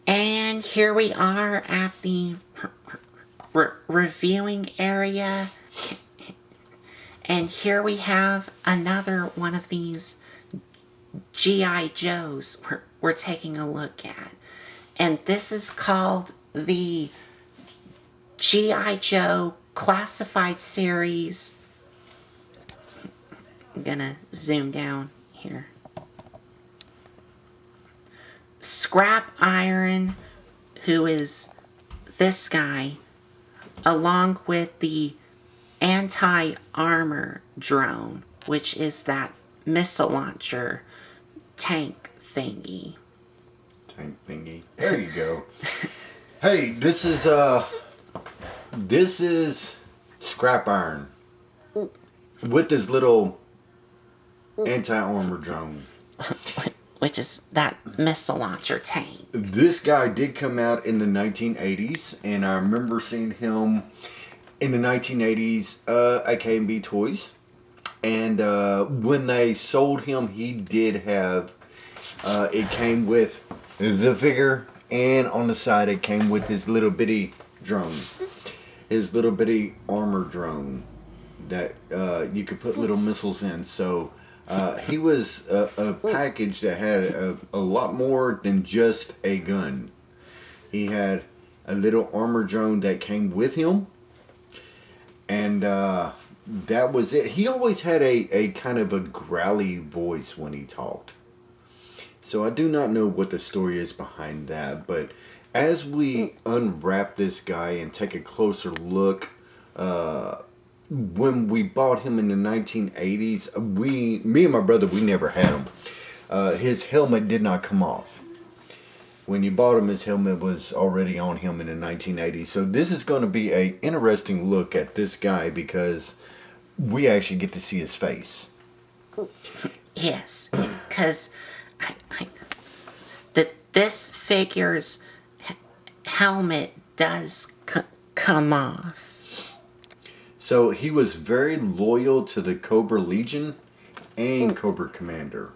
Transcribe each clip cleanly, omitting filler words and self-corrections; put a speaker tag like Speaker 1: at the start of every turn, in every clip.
Speaker 1: And here we are at the reviewing area. And here we have another one of these G.I. Joes we're taking a look at. And this is called the G.I. Joe Classified Series. I'm gonna zoom down here. Scrap Iron, who is this guy, along with the anti-armor drone, which is that missile launcher tank thingy.
Speaker 2: Tank thingy. There you go. Hey, this is Scrap Iron with this little anti-armor drone.
Speaker 1: Which is that missile launcher tank.
Speaker 2: This guy did come out in the 1980s, and I remember seeing him in the 1980s at K&B Toys. And when they sold him, he did have, it came with the figure, and on the side it came with his little bitty drone. His little bitty armor drone that you could put little missiles in. So he was a package that had a lot more than just a gun. He had a little armor drone that came with him. And that was it. He always had a kind of a growly voice when he talked. So I do not know what the story is behind that. But as we unwrap this guy and take a closer look, when we bought him in the 1980s, me and my brother, we never had him. His helmet did not come off. When you bought him, his helmet was already on him in the 1980s. So this is going to be an interesting look at this guy because we actually get to see his face.
Speaker 1: Yes, because this figure's helmet does come off.
Speaker 2: So he was very loyal to the Cobra Legion and Cobra Commander.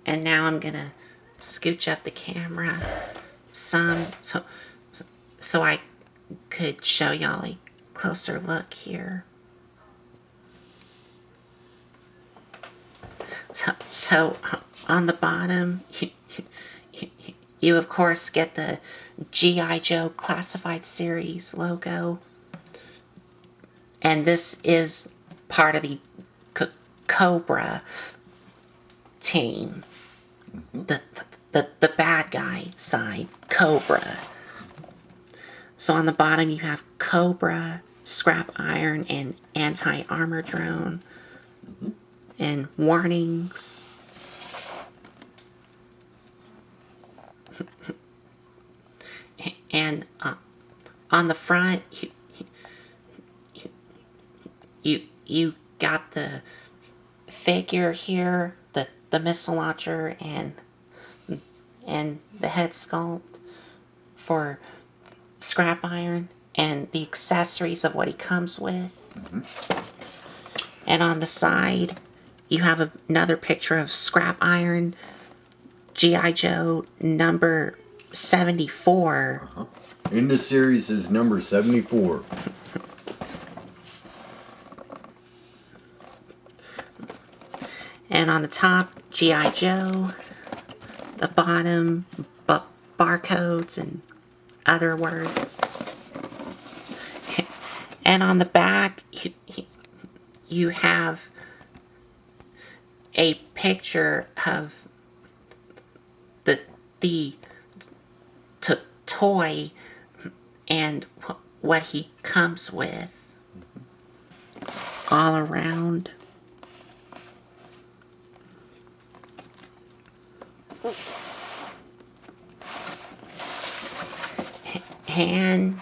Speaker 1: And now I'm gonna scooch up the camera some so I could show y'all a closer look here. So on the bottom, you of course get the G.I. Joe Classified Series logo. And this is part of the Cobra team. Mm-hmm. The bad guy side, Cobra. So on the bottom you have Cobra, Scrap Iron, and Anti-Armor Drone. Mm-hmm. And warnings. And on the front, you got the figure here, the missile launcher, and the head sculpt for Scrap Iron, and the accessories of what he comes with. Mm-hmm. And on the side, you have another picture of Scrap Iron, G.I. Joe number 74.
Speaker 2: Uh-huh. In the series is number 74.
Speaker 1: And on the top, G.I. Joe. The bottom, barcodes and other words. And on the back, you have a picture of the toy and what he comes with all around. And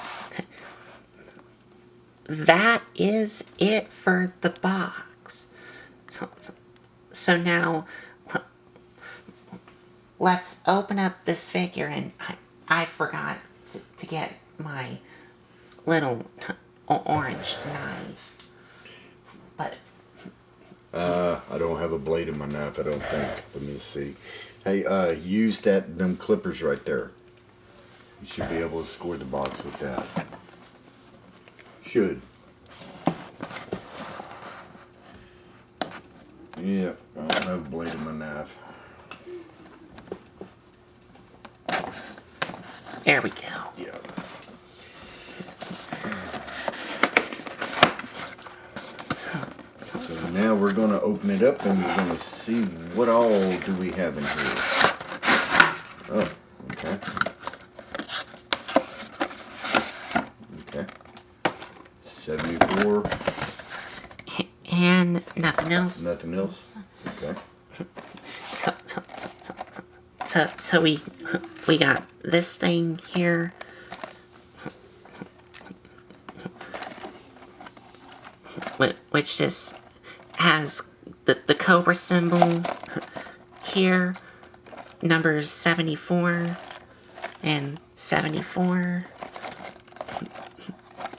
Speaker 1: that is it for the box. So now let's open up this figure, and I forgot to get my little orange knife. But
Speaker 2: I don't have a blade in my knife, I don't think. Let me see. Hey, use them clippers right there. You should be able to score the box with that. Should. Yeah, I don't have a blade in my knife.
Speaker 1: There we go.
Speaker 2: Yeah. So now we're going to open it up and we're going to see what all do we have in here. Oh, okay. Okay. 74.
Speaker 1: And nothing else.
Speaker 2: Nothing else. Okay.
Speaker 1: So we got this thing here. Which just has the Cobra symbol here, numbers 74 and 74,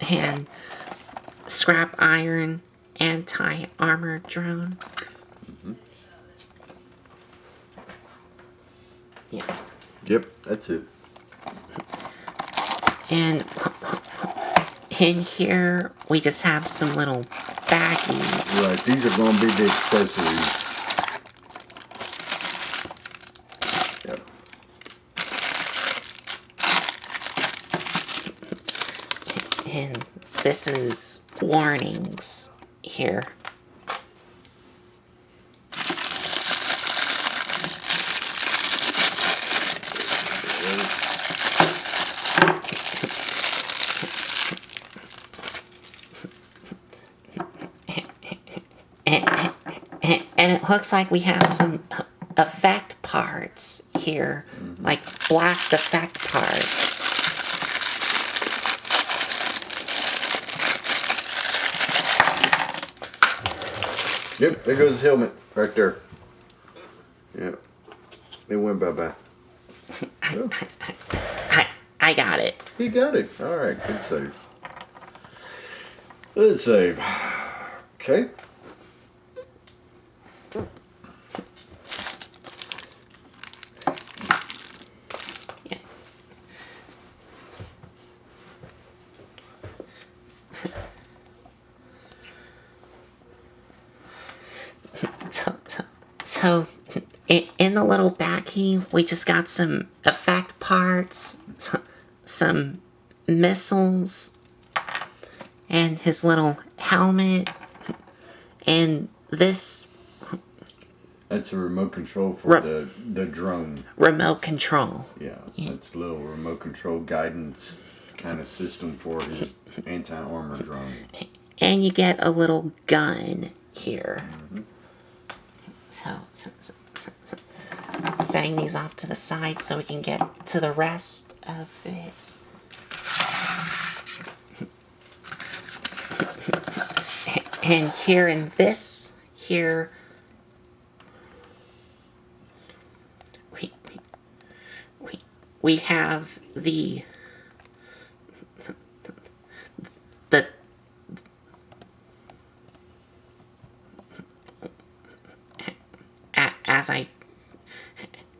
Speaker 1: and scrap iron anti-armor drone. Yeah.
Speaker 2: Yep, that's it.
Speaker 1: And in here, we just have some little baggies.
Speaker 2: Right, these are going to be the accessories. Yep.
Speaker 1: And this is warnings here. And it looks like we have some effect parts here, like blast effect parts.
Speaker 2: Yep, there goes his helmet right there. Yep, it went bye-bye. Oh,
Speaker 1: I got it.
Speaker 2: he got it. All right, good save. Good save. Okay.
Speaker 1: Yeah. So in the little baggie, we just got some effect parts, some missiles, and his little helmet, and this
Speaker 2: That's a remote control for the drone.
Speaker 1: remote control.
Speaker 2: Yeah, that's a little remote control guidance kind of system for his anti-armor drone.
Speaker 1: And you get a little gun here. So, setting these off to the side so we can get to the rest of it. And here in this, here, we have the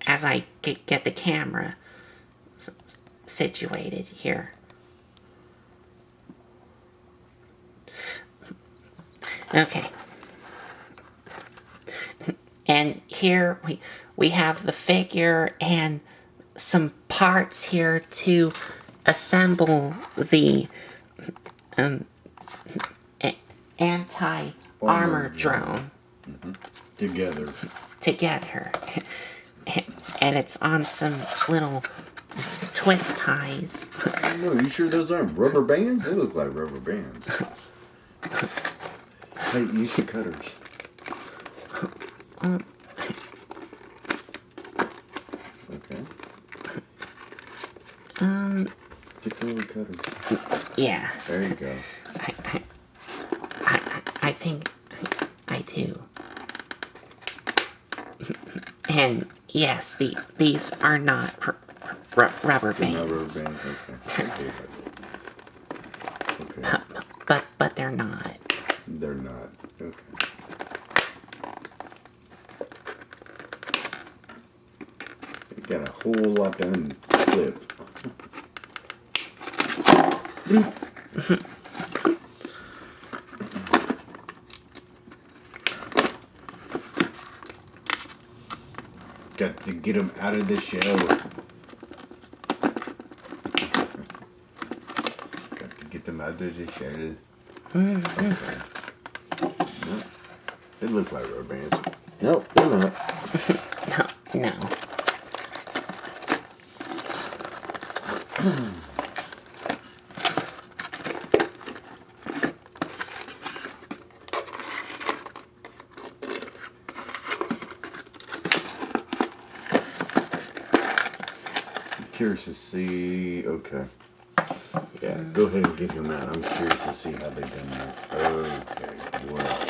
Speaker 1: as I get the camera situated here. Okay. And here we have the figure and some parts here to assemble the anti-armor drone
Speaker 2: Together.
Speaker 1: And it's on some little twist ties.
Speaker 2: No, you sure those aren't rubber bands? They look like rubber bands. Hey, use the cutters. Okay. Get the little cutters.
Speaker 1: Yeah.
Speaker 2: There you go.
Speaker 1: I think I do. And yes, these are not rubber bands.
Speaker 2: No rubber bands, okay. Okay.
Speaker 1: But they're not.
Speaker 2: They're not. Okay. got a whole lot to unclip. Got to get them out of the shell. Got to get them out of the shell. Okay. Nope. They look like rubber bands. Nope, they're not.
Speaker 1: No.
Speaker 2: Curious to see. Okay. Yeah, go ahead and get him out. I'm curious to see how they've done this. Okay, well.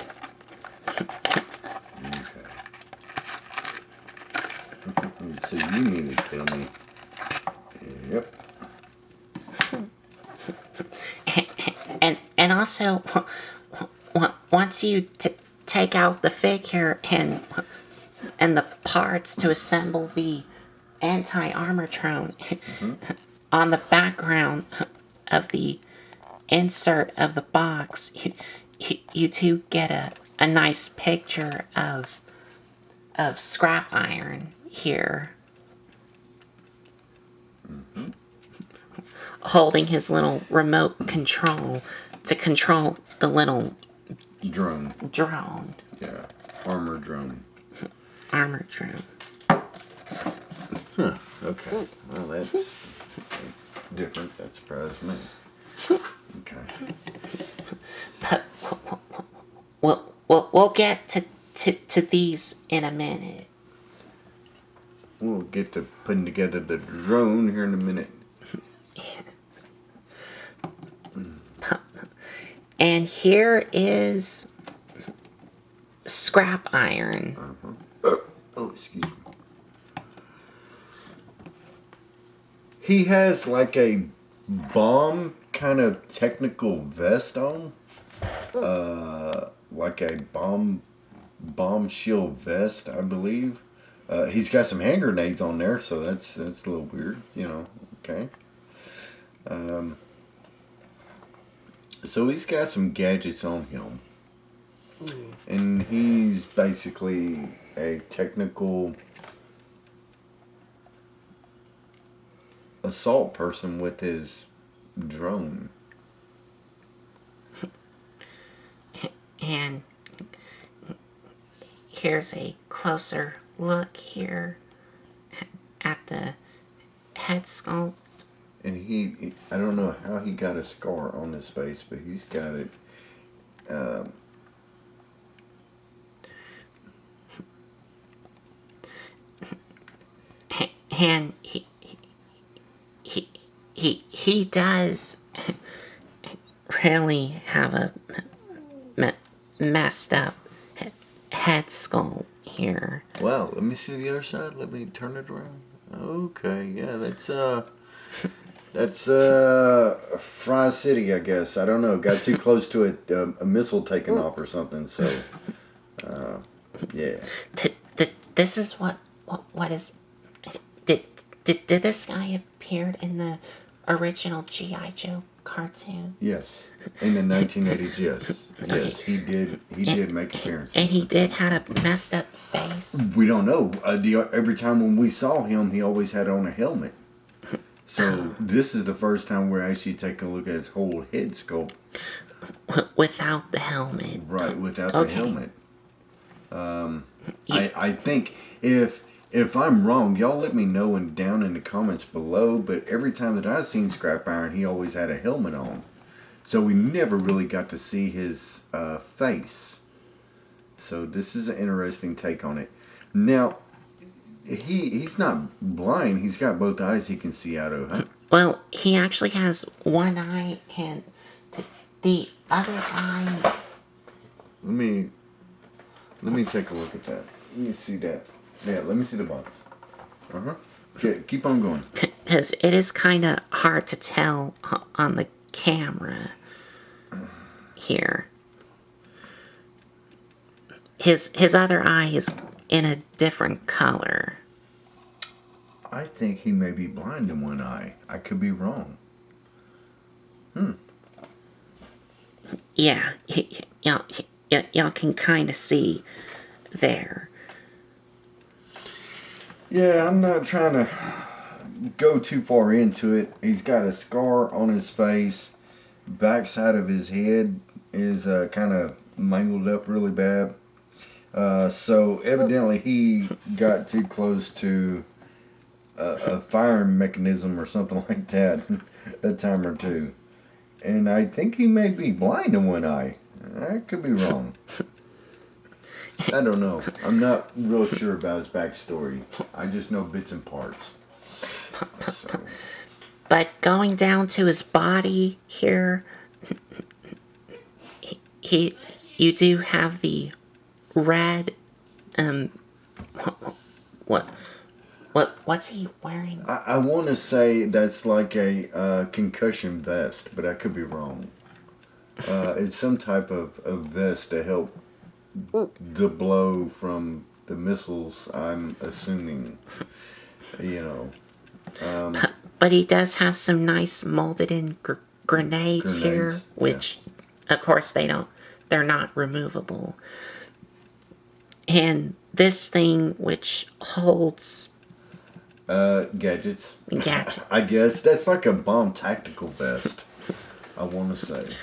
Speaker 2: Okay. So you mean to tell me? Yep.
Speaker 1: And also, once you take out the figure and the parts to assemble the anti-armor drone, on the background of the insert of the box, you do get a nice picture of scrap iron here. Holding his little remote control to control the little
Speaker 2: Drone. Yeah. Armor drone.
Speaker 1: Armor drone.
Speaker 2: Huh. Okay. Well, that's different. That surprised me. Okay.
Speaker 1: We'll get to these in a minute.
Speaker 2: We'll get to putting together the drone here in a minute.
Speaker 1: And here is scrap iron.
Speaker 2: Oh, excuse me. He has like a bomb kind of technical vest on. Like a bomb shield vest, I believe. He's got some hand grenades on there, so that's a little weird, Okay. So he's got some gadgets on him. And he's basically a technical assault person with his drone.
Speaker 1: And here's a closer look here at the head sculpt.
Speaker 2: And he I don't know how he got a scar on his face, but he's got it.
Speaker 1: And he does really have a messed up head sculpt here.
Speaker 2: Wow, let me see the other side. Let me turn it around. Okay, yeah, that's Fry City, I guess. I don't know. Got too close to a missile taking off or something. So, yeah.
Speaker 1: This is what is. Did this guy appear in the original G.I. Joe cartoon?
Speaker 2: Yes, in the 1980s. Yes, yes, he did. He did make appearances.
Speaker 1: And he did had a messed up face.
Speaker 2: We don't know. Every time when we saw him, he always had on a helmet. So this is the first time we're actually taking a look at his whole head sculpt.
Speaker 1: Without the helmet.
Speaker 2: Right, without the helmet. I think if I'm wrong, y'all let me know down in the comments below. But every time that I've seen Scrap Iron, he always had a helmet on. So we never really got to see his face. So this is an interesting take on it. Now, he's not blind. He's got both eyes he can see out of. Huh?
Speaker 1: Well, he actually has one eye and the other eye.
Speaker 2: Let me take a look at that. Let me see that. Yeah, let me see the box. Okay, keep on going.
Speaker 1: Because it is kind of hard to tell on the camera here. His other eye is in a different color.
Speaker 2: I think he may be blind in one eye. I could be wrong.
Speaker 1: Yeah, y'all can kind of see there.
Speaker 2: Yeah, I'm not trying to go too far into it. He's got a scar on his face. Backside of his head is kind of mangled up really bad. So evidently he got too close to a firing mechanism or something like that a time or two. And I think he may be blind in one eye. I could be wrong. I don't know. I'm not real sure about his backstory. I just know bits and parts. So,
Speaker 1: But going down to his body here, he you do have the red what what's he wearing?
Speaker 2: I want to say that's like a concussion vest, but I could be wrong. It's some type of vest to help the blow from the missiles, I'm assuming. You know,
Speaker 1: But he does have some nice molded in grenades here,
Speaker 2: grenades. Yeah.
Speaker 1: which of course they're not removable. And this thing which holds
Speaker 2: Gadgets.
Speaker 1: gadget.
Speaker 2: I guess that's like a bomb tactical vest, I want to say.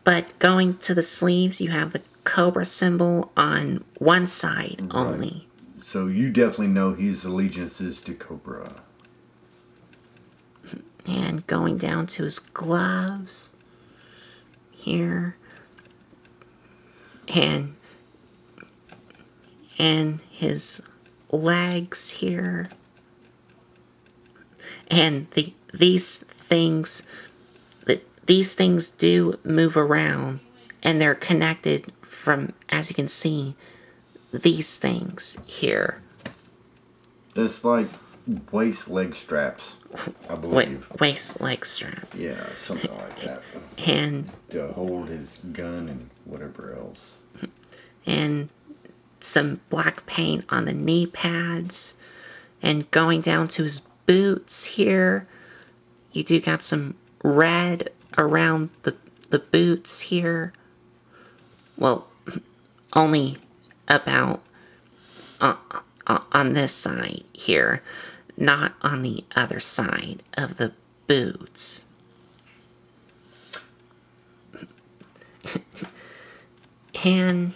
Speaker 1: But going to the sleeves, you have the Cobra symbol on one side
Speaker 2: Right.
Speaker 1: only.
Speaker 2: So you definitely know his allegiance is to Cobra.
Speaker 1: And going down to his gloves here. And his legs here. And these things do move around, and they're connected from, as you can see, these things here.
Speaker 2: That's like waist leg straps, I believe.
Speaker 1: Waist leg strap.
Speaker 2: Yeah, something like that.
Speaker 1: And
Speaker 2: To hold his gun and whatever else.
Speaker 1: and some black paint on the knee pads, and going down to his boots here, you do got some red around the boots here. Well, only about on this side here, not on the other side of the boots. And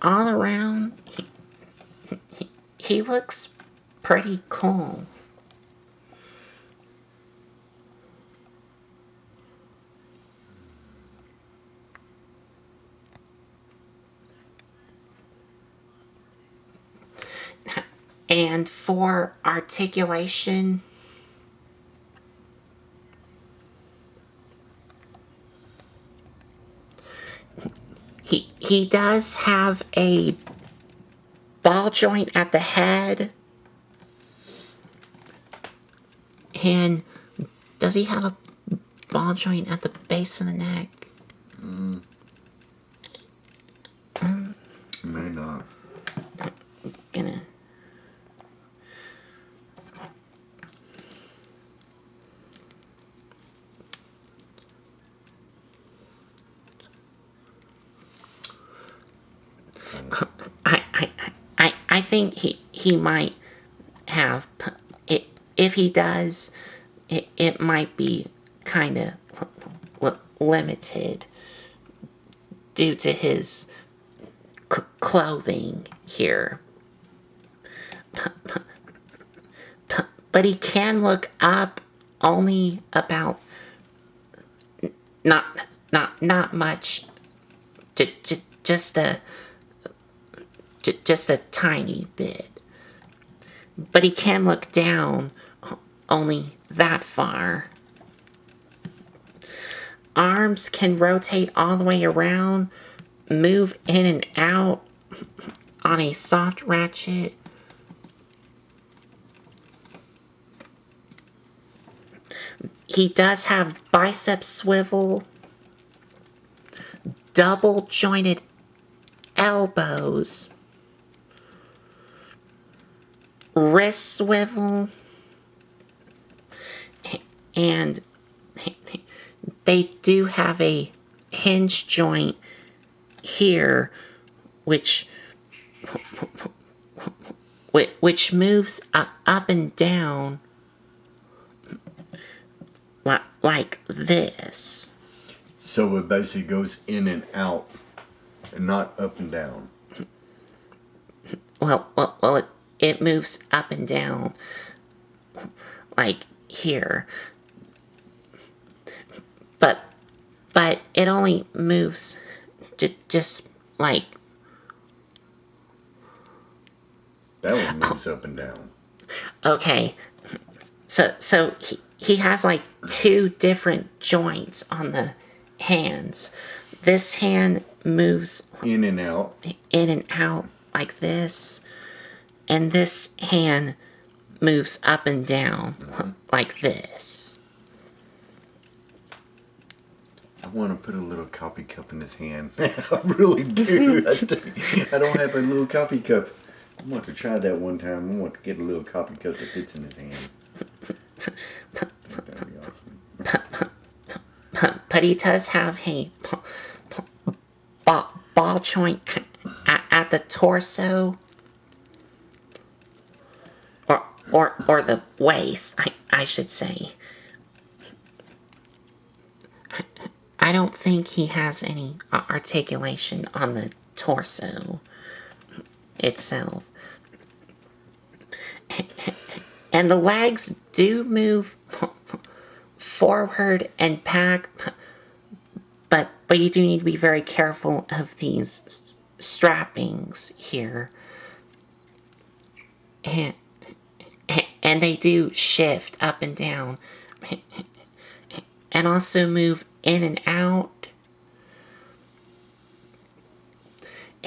Speaker 1: all around, he looks pretty cool. And for articulation, he does have a ball joint at the head. And does he have a ball joint at the base of the neck?
Speaker 2: May not.
Speaker 1: Gonna. I think he might have it. If he does, it might be kind of limited due to his clothing here. But he can look up only about not not much, just just a tiny bit. But he can look down only that far. Arms can rotate all the way around, move in and out on a soft ratchet. He does have bicep swivel, double jointed elbows, wrist swivel, and they do have a hinge joint here, which moves up and down like this.
Speaker 2: So it basically goes in and out, and not up and down.
Speaker 1: Well, it moves up and down like here, but it only moves just like
Speaker 2: That one moves up and down.
Speaker 1: okay. So he has like two different joints on the hands. This hand moves
Speaker 2: In and out.
Speaker 1: in and out like this, and this hand moves up and down like this.
Speaker 2: I want to put a little coffee cup in his hand. I really do. I don't have a little coffee cup. I want to try that one time. I want to get a little coffee cup that fits in his hand. That'd be awesome.
Speaker 1: But he does have a ball joint at the torso, or the waist, I should say. I don't think he has any articulation on the torso itself. And the legs do move forward and back, but you do need to be very careful of these strappings here. And they do shift up and down, and also move in and out.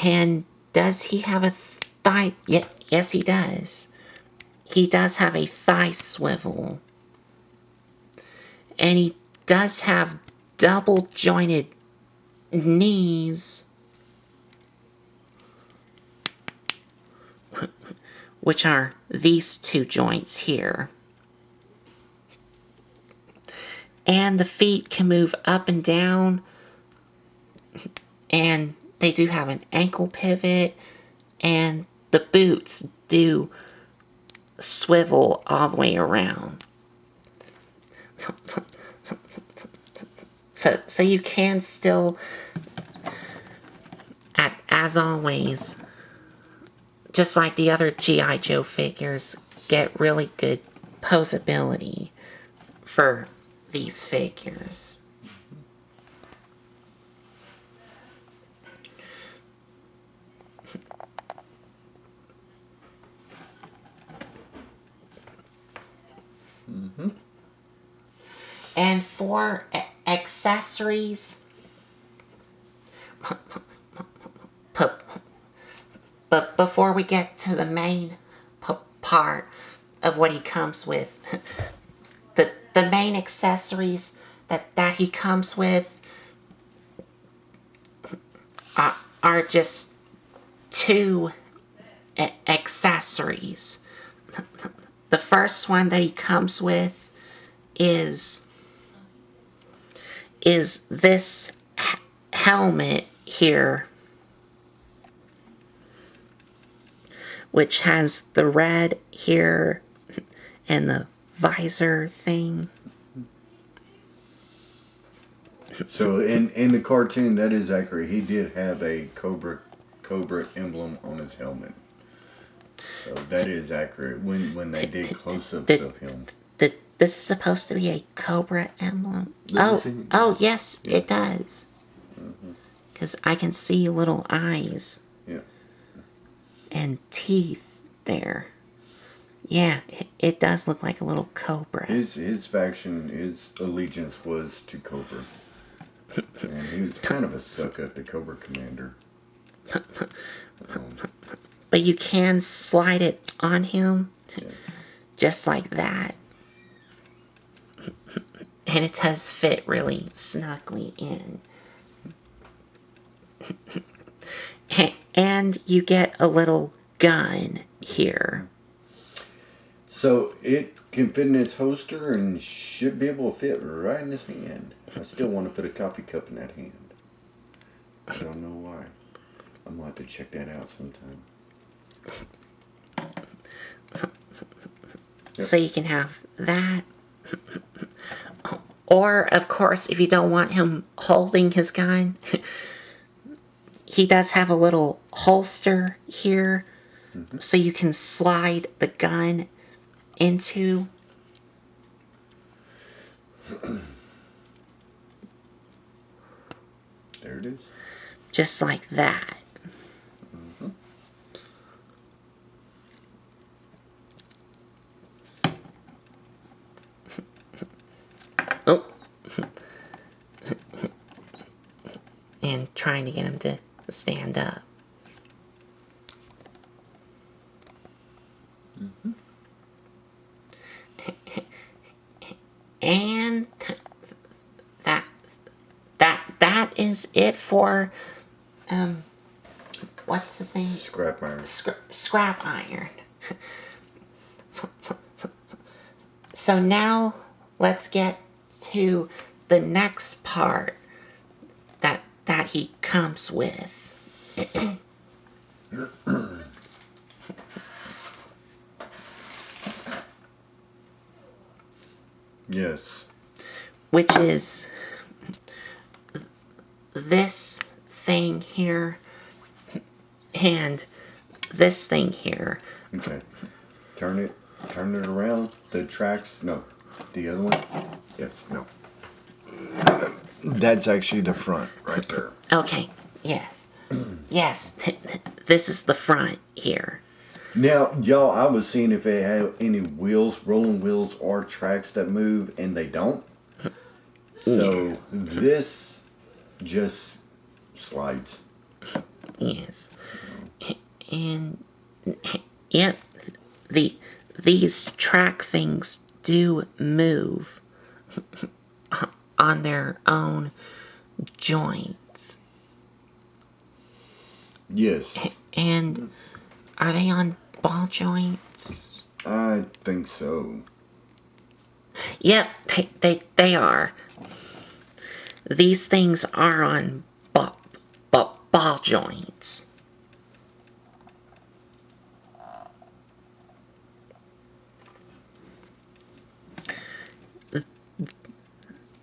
Speaker 1: And does he have a thigh? Yes, he does. He does have a thigh swivel. And he does have double jointed knees, which are these two joints here. And the feet can move up and down, and they do have an ankle pivot, and the boots do swivel all the way around. So you can still, as always, just like the other G.I. Joe figures, get really good posability for these figures. And for accessories, but before we get to the main part of what he comes with, the main accessories that he comes with are just two accessories. The first one that he comes with is this helmet here, which has the red here and the visor thing.
Speaker 2: So in the cartoon, that is accurate. He did have a cobra emblem on his helmet. So that is accurate when they did close-ups of him.
Speaker 1: This is supposed to be a cobra emblem.
Speaker 2: See?
Speaker 1: Oh, yes, yeah. It does. Because I can see little eyes.
Speaker 2: Yeah.
Speaker 1: And teeth there. Yeah, it does look like a little cobra.
Speaker 2: His faction, his allegiance was to Cobra. And he was kind of a suck-up to Cobra Commander.
Speaker 1: But you can slide it on him.
Speaker 2: Yeah.
Speaker 1: Just like that. And it does fit really snugly in. And you get a little gun here.
Speaker 2: So it can fit in his holster and should be able to fit right in his hand. I still want to put a coffee cup in that hand. I don't know why. I'm gonna have to check that out sometime. Yep.
Speaker 1: So you can have that. Or, of course, if you don't want him holding his gun, he does have a little holster here, so you can slide the gun into.
Speaker 2: There it is.
Speaker 1: Just like that. Oh. And trying to get him to stand up. And that is it for what's his name?
Speaker 2: Scrap iron.
Speaker 1: Scrap iron. So now let's get to the next part that he comes with.
Speaker 2: Yes.
Speaker 1: Which is this thing here and this thing here.
Speaker 2: Okay. Turn it around. The tracks. No. The other one. Yes. No. That's actually the front right there.
Speaker 1: Okay, yes. Yes, this is the front here.
Speaker 2: Now, y'all, I was seeing if they have any wheels, rolling wheels, or tracks that move, and they don't. So this just slides.
Speaker 1: Yes. And yep, these track things do move on their own joints.
Speaker 2: Yes.
Speaker 1: And are they on ball joints?
Speaker 2: I think so.
Speaker 1: Yep, they are. These things are on ball joints.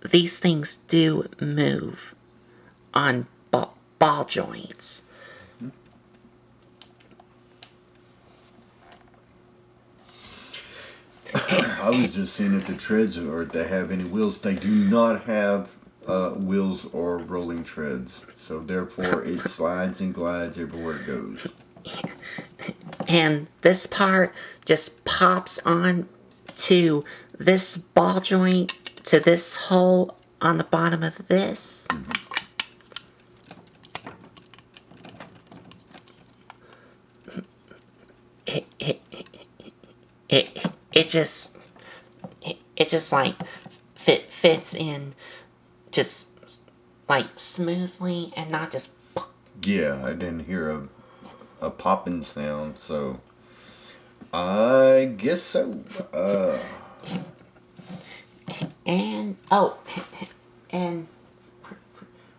Speaker 1: These things do move on ball joints.
Speaker 2: I was just seeing if the treads or if they have any wheels. They do not have wheels or rolling treads. So therefore it slides and glides everywhere it goes.
Speaker 1: And this part just pops on to this ball joint, to this hole on the bottom of this. It just like fits in just like smoothly and not just.
Speaker 2: Yeah, I didn't hear a popping sound, so I guess so.
Speaker 1: And and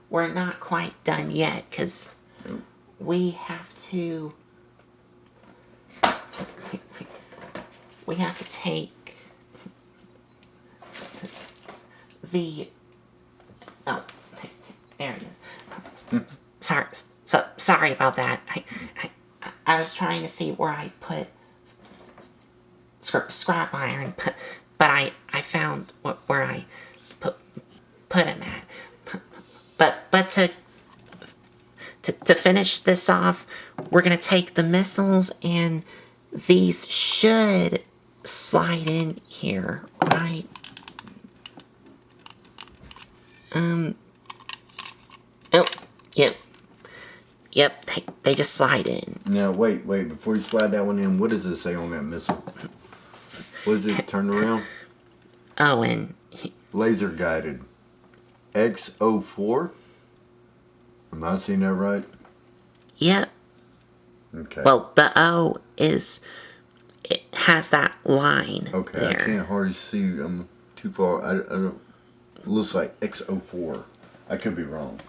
Speaker 1: we're not quite done yet because we have to take the oh there it is. Sorry about that. I was trying to see where I put scrap iron, but I found where I put him at. But to finish this off, we're gonna take the missiles, and these should slide in here, right? Oh, yep. Yep, they just slide in.
Speaker 2: Now wait, before you slide that one in, what does it say on that missile? What is it? Turn around.
Speaker 1: Oh, and
Speaker 2: Laser guided. X04. Am I seeing that right?
Speaker 1: yep.
Speaker 2: Okay.
Speaker 1: Well, the O is it has that line
Speaker 2: Okay, I
Speaker 1: there.
Speaker 2: can't hardly see. I'm too far. I don't. It looks like X04. I could be wrong.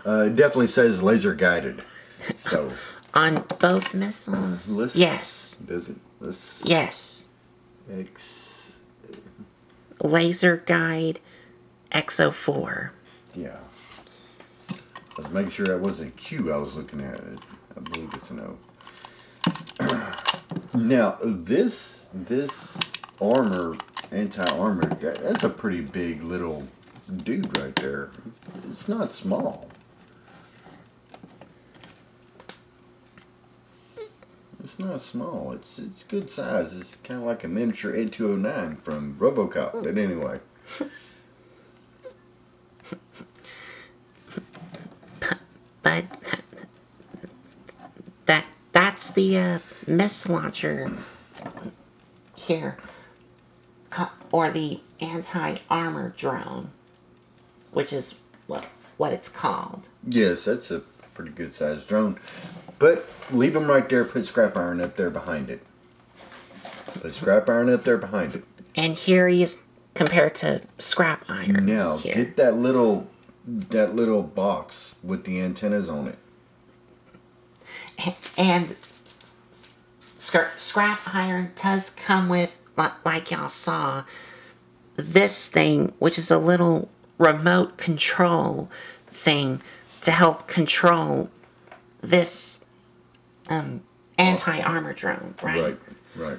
Speaker 2: It definitely says laser guided. So
Speaker 1: On both missiles?
Speaker 2: let's.
Speaker 1: Yes.
Speaker 2: Does it? Let's.
Speaker 1: Yes.
Speaker 2: X.
Speaker 1: Laser guide XO4.
Speaker 2: Yeah. I was making sure that wasn't Q I was looking at. I believe it's an O. Now this armor, anti-armor, that's a pretty big little dude right there. It's not small. It's not small. It's good size. It's kind of like a miniature A209 from RoboCop. But anyway.
Speaker 1: But that's the missile launcher here. Or the anti-armor drone, which is what it's called.
Speaker 2: Yes, that's a pretty good sized drone. But leave them right there. Put scrap iron up there behind it. Put scrap iron up there behind it.
Speaker 1: And here he is compared to scrap iron.
Speaker 2: Now
Speaker 1: here.
Speaker 2: get that little box with the antennas on it.
Speaker 1: And scrap iron does come with, like y'all saw, this thing, which is a little remote control thing to help control this anti-armor drone, right?
Speaker 2: Right.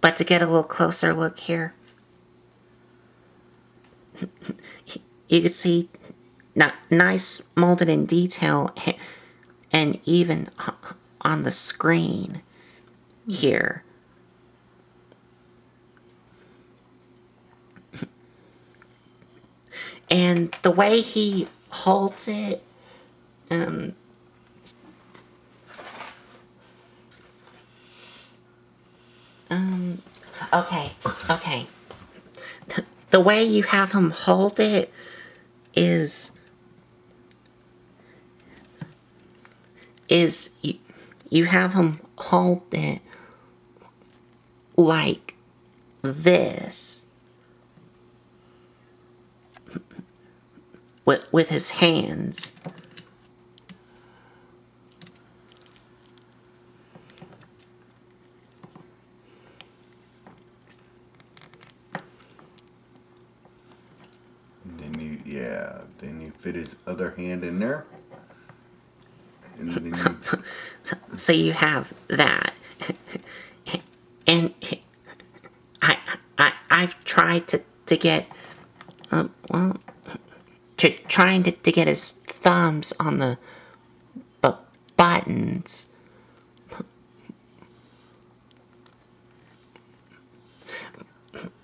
Speaker 1: But to get a little closer look here, you can see nice molded in detail and even on the screen here. And the way he holds it, okay. The way you have him hold it is you have him hold it like this with his hands.
Speaker 2: Then you fit his other hand in there. And then
Speaker 1: So you have that. And I've tried to get trying to get his thumbs on the buttons.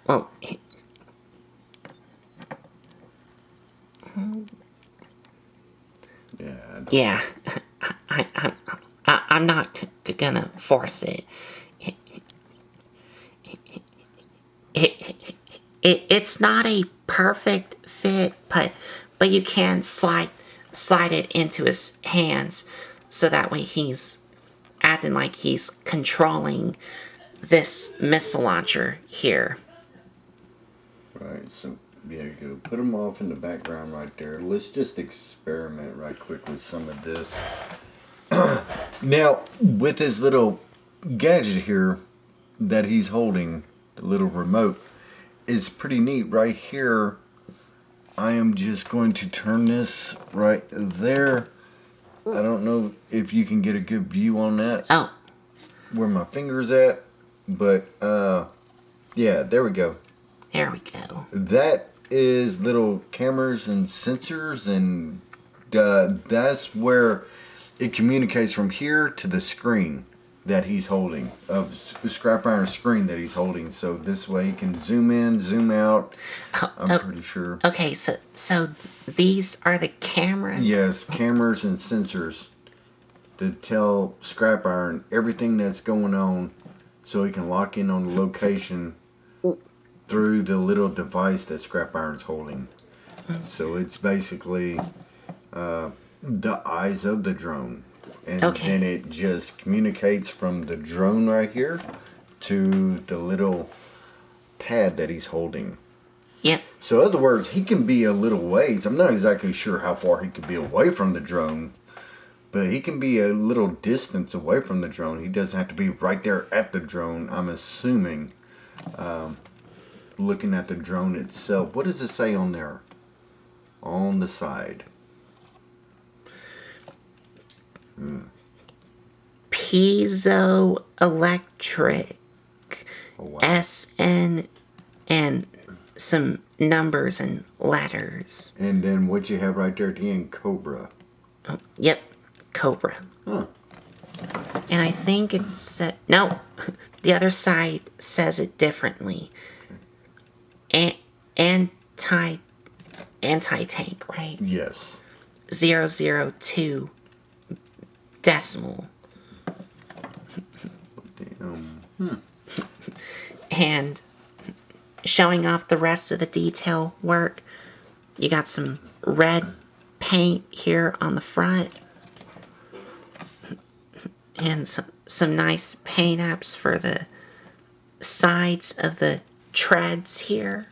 Speaker 1: Well, yeah, I'm not gonna force it. It's not a perfect fit, but you can slide it into his hands, so that way he's acting like he's controlling this missile launcher here.
Speaker 2: right, so yeah, go put them off in the background right there. Let's just experiment right quick with some of this. Now, with his little gadget here that he's holding, the little remote, is pretty neat. Right here, I am just going to turn this right there. I don't know if you can get a good view on that.
Speaker 1: Oh,
Speaker 2: Where my finger's at. But, yeah, there we go.
Speaker 1: there we go.
Speaker 2: That is little cameras and sensors, and that's where it communicates from here to the screen that he's holding, of the scrap iron screen that he's holding. So this way he can zoom in, zoom out. I'm pretty sure.
Speaker 1: Okay, so these are the cameras.
Speaker 2: Yes, cameras and sensors to tell scrap iron everything that's going on, so he can lock in on the location through the little device that scrap iron's holding. So it's basically the eyes of the drone. and
Speaker 1: Okay.
Speaker 2: then it just communicates from the drone right here to the little pad that he's holding.
Speaker 1: Yep.
Speaker 2: So, in other words, he can be a little ways. I'm not exactly sure how far he could be away from the drone, but he can be a little distance away from the drone. He doesn't have to be right there at the drone. I'm assuming, looking at the drone itself. What does it say on there? On the side.
Speaker 1: Piezoelectric.
Speaker 2: Oh, wow.
Speaker 1: SN and some numbers and letters.
Speaker 2: And then what you have right there at the end, Cobra.
Speaker 1: Yep. Cobra.
Speaker 2: Huh.
Speaker 1: And I think it's no, the other side says it differently. A- anti anti tank, right?
Speaker 2: Yes.
Speaker 1: 002 decimal.
Speaker 2: Damn.
Speaker 1: And showing off the rest of the detail work, you got some red paint here on the front. And some nice paint apps for the sides of the treads here.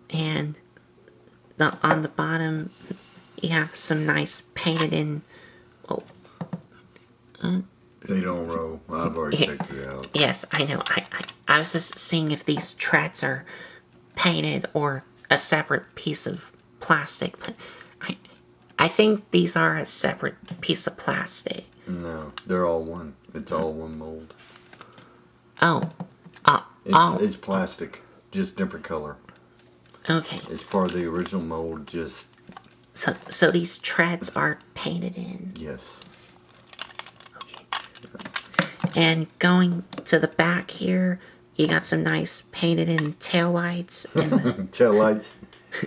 Speaker 1: And on the bottom, you have some nice painted in. Oh,
Speaker 2: They don't roll. I've already checked it out.
Speaker 1: yes, I know. I was just seeing if these treads are painted or a separate piece of plastic, but I think these are a separate piece of plastic.
Speaker 2: No, they're all one. It's all one mold.
Speaker 1: Oh,
Speaker 2: It's plastic, just different color.
Speaker 1: okay.
Speaker 2: It's part of the original mold, just,
Speaker 1: So these treads are painted in.
Speaker 2: yes.
Speaker 1: Okay. And going to the back here, you got some nice painted in taillights and
Speaker 2: Tail lights.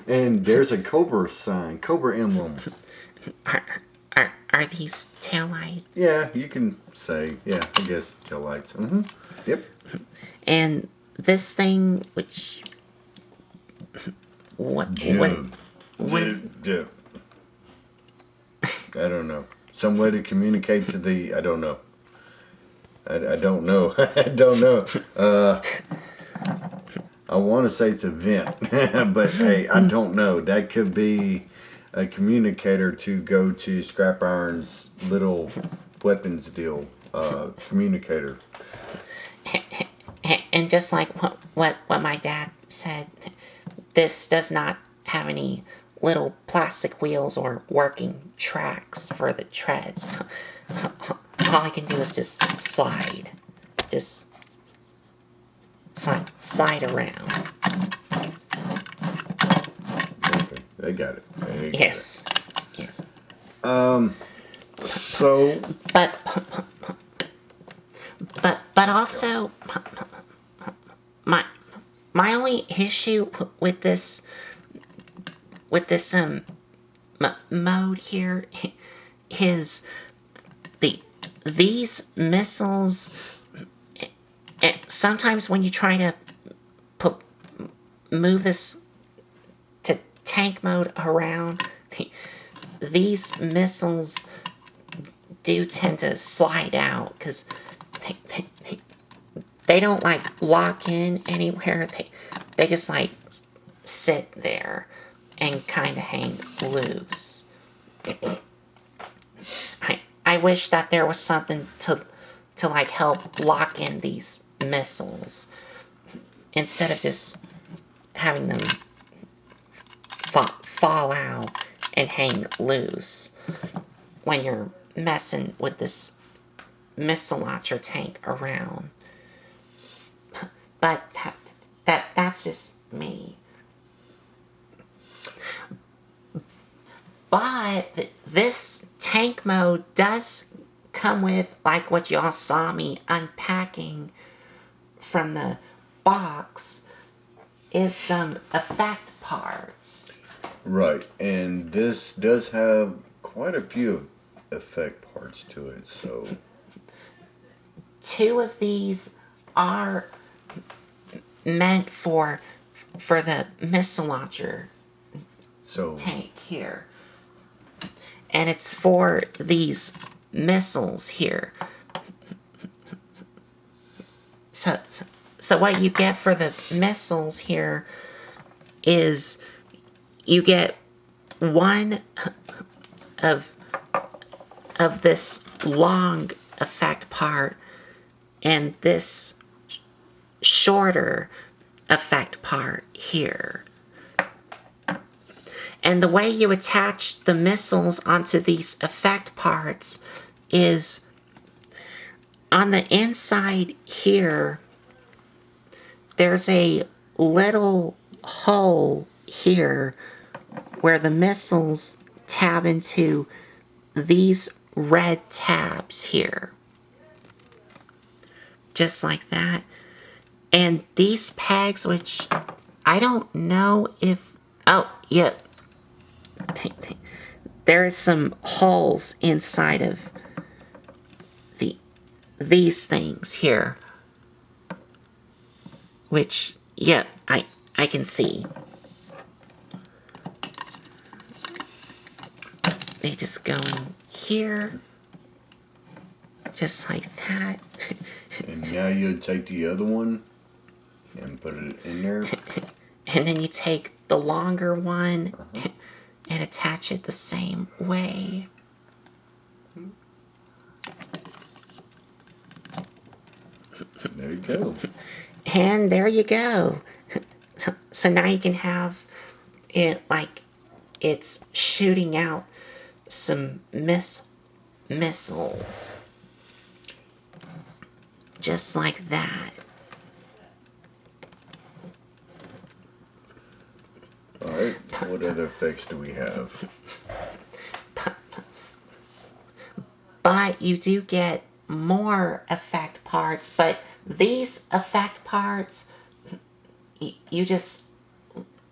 Speaker 2: And there's a Cobra sign, Cobra emblem.
Speaker 1: are these taillights?
Speaker 2: Yeah, you can say, yeah, I guess tail lights. Mm-hmm. Yep.
Speaker 1: And this thing, which what is
Speaker 2: Joe. I don't know. Some way to communicate to the, I don't know. I don't know. I don't know. I want to say it's a vent, but hey, I don't know. That could be a communicator to go to Scrap Iron's little weapons deal communicator.
Speaker 1: and just like what my dad said, this does not have any little plastic wheels or working tracks for the treads. All I can do is just slide. Just slide around.
Speaker 2: Okay, they got it. They got
Speaker 1: Yes. Yes.
Speaker 2: it. So
Speaker 1: But also my my only issue with this mode here is these missiles. Sometimes when you try to move this to tank mode around, these missiles do tend to slide out because they don't like lock in anywhere. They just like sit there and kind of hang loose. I wish that there was something to like help lock in these missiles instead of just having them fall out and hang loose when you're messing with this missile launcher tank around. But that's just me. But this tank mode does come with, like what y'all saw me unpacking from the box, is some effect parts.
Speaker 2: right, and this does have quite a few effect parts to it. So
Speaker 1: 2 of these are meant for the missile launcher
Speaker 2: So
Speaker 1: tank here. And it's for these missiles here. So what you get for the missiles here is you get one of this long effect part and this shorter effect part here. And the way you attach the missiles onto these effect parts is on the inside here, there's a little hole here where the missiles tab into these red tabs here. Just like that. And these pegs, which I don't know if... Oh, yep. There's some holes inside of these things here. Which, yep, I can see. They just go in here. Just like that.
Speaker 2: and now you take the other one and put it in there.
Speaker 1: And then you take the longer one and attach it the same way.
Speaker 2: There you go.
Speaker 1: And there you go. So now you can have it like it's shooting out some missiles. Just like that.
Speaker 2: Alright, what other effects do we have?
Speaker 1: But you do get more effect parts, but these effect parts, you just,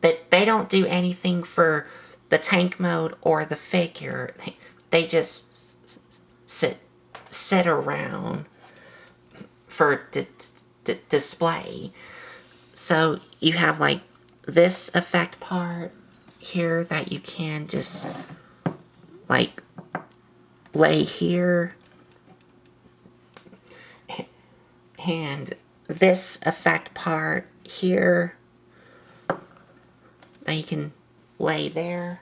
Speaker 1: they don't do anything for the tank mode or the figure. They just sit around for display. So you have like this effect part here that you can just like lay here, and this effect part here that you can lay there,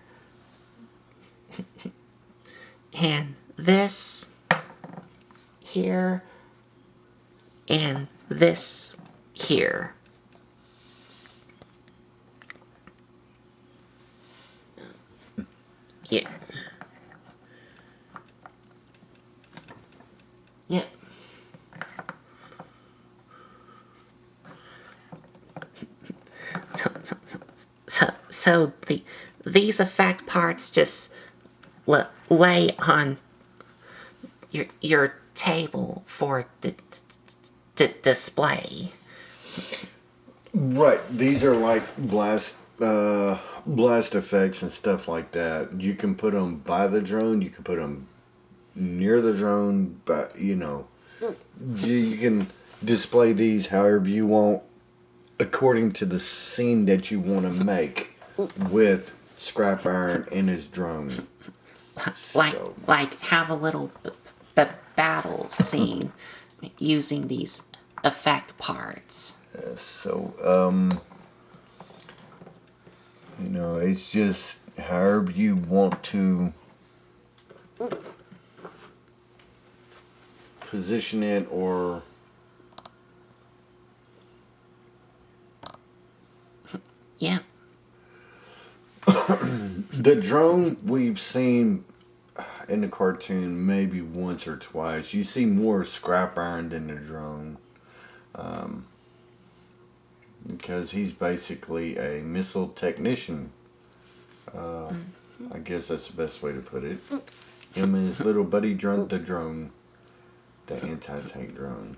Speaker 1: and this here, and this here. Yeah. Yep. So these effect parts just lay on your table for display.
Speaker 2: Right, these are like blast effects and stuff like that. You can put them by the drone. You can put them near the drone, but you can display these however you want, according to the scene that you want to make with Scrap Iron and his drone.
Speaker 1: Like have a little battle scene using these effect parts.
Speaker 2: It's just however you want to position it, or
Speaker 1: yeah.
Speaker 2: The drone we've seen in the cartoon maybe once or twice. You see more Scrap Iron than the drone. Because he's basically a missile technician. I guess that's the best way to put it. Him and his little buddy drone, the anti-tank drone.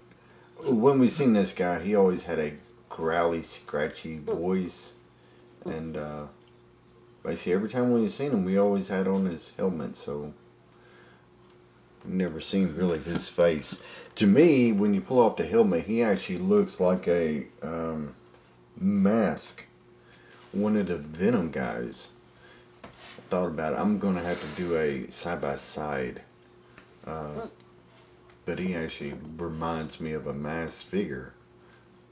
Speaker 2: When we seen this guy, he always had a growly, scratchy voice, and basically every time we seen him, we always had on his helmet, so never seen really his face. To me, when you pull off the helmet, he actually looks like a mask, one of the Venom guys. thought about it. I'm gonna have to do a side by side. But he actually reminds me of a masked figure.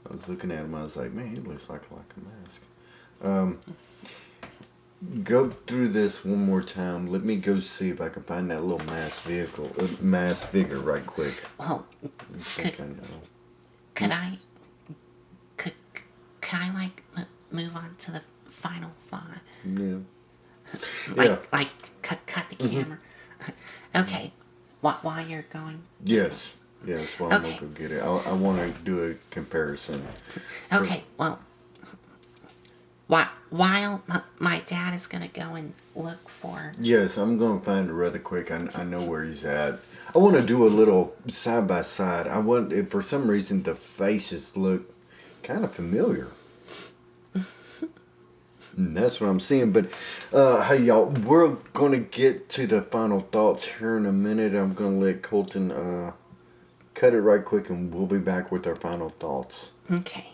Speaker 2: I was looking at him. I was like, man, he looks like a mask. Go through this one more time. Let me go see if I can find that little masked figure right quick.
Speaker 1: Well,
Speaker 2: I think I know.
Speaker 1: could I could could I like move on to the final thought?
Speaker 2: Yeah. Yeah.
Speaker 1: Like cut the camera. Okay, while you're going.
Speaker 2: Yes. Yes. Well, I'm
Speaker 1: Okay.
Speaker 2: gonna go get it. I want to do a comparison.
Speaker 1: Okay, well, while my dad is gonna go and look for.
Speaker 2: Yes, I'm gonna find it rather quick. I know where he's at. I want to do a little side by side. I want, if for some reason, the faces look kind of familiar. And that's what I'm seeing. But hey, y'all, we're gonna get to the final thoughts here in a minute. I'm gonna let Colton cut it right quick, and we'll be back with our final thoughts.
Speaker 1: Okay.